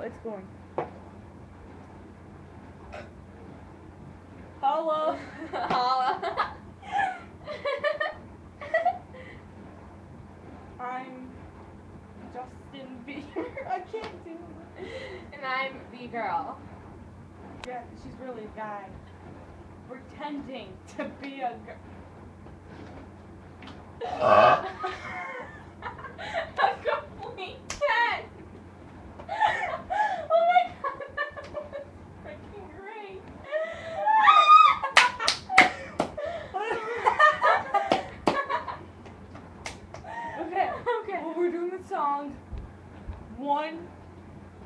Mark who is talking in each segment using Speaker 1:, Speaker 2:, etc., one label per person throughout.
Speaker 1: It's going. Holla.
Speaker 2: Holla.
Speaker 1: I'm Justin Bieber. I can't do it.
Speaker 2: And I'm the girl.
Speaker 1: Yeah, she's really a guy. Pretending to be a girl.
Speaker 2: A complete 10. Oh my god, that was freaking great.
Speaker 1: Okay.
Speaker 2: Okay.
Speaker 1: Well, we're doing the song one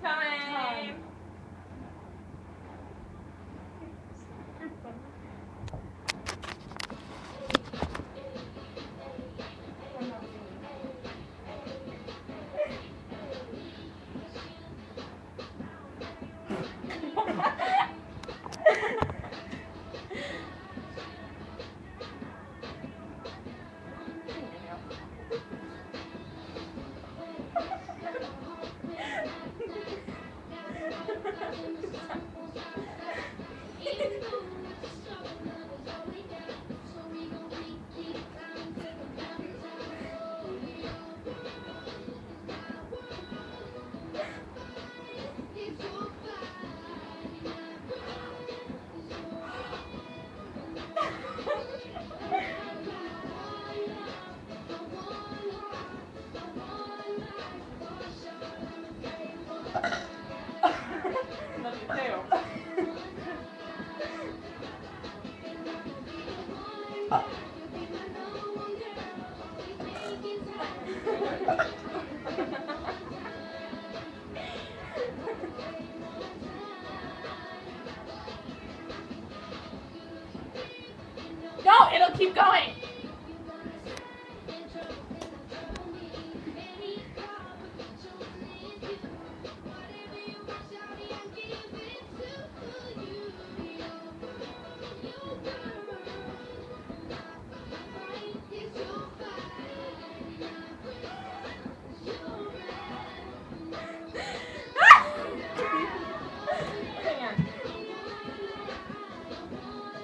Speaker 2: Time.
Speaker 1: You're funny. I'm not doing Love you too.
Speaker 2: No, it'll keep going.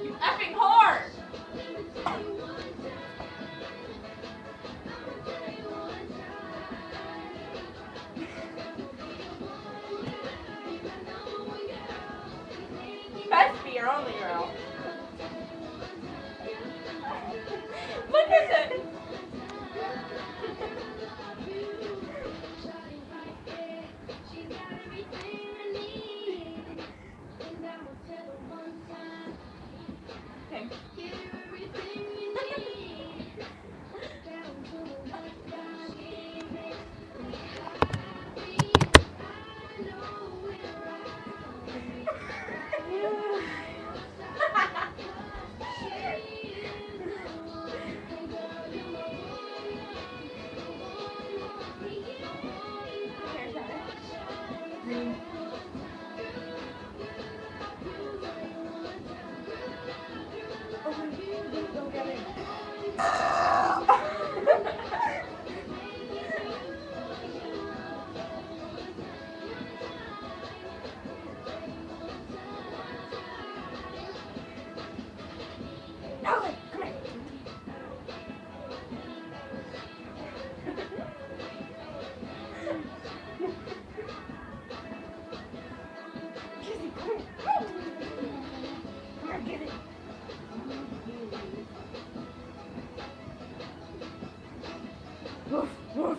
Speaker 2: You effing whore! Best be your only girl. Look at it. Okay.
Speaker 1: Green. Don't get it.
Speaker 2: Alvin, come here.
Speaker 1: Kizzy, come here. Come here, Kizzy. Woof, woof.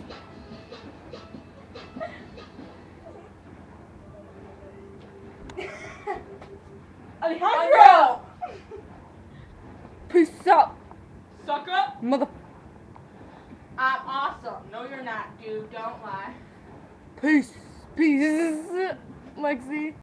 Speaker 1: Alejandro! Peace out,
Speaker 2: Sucker.
Speaker 1: mother.
Speaker 2: I'm awesome. No, you're not, dude. Don't lie.
Speaker 1: Peace. Peace. Lexi.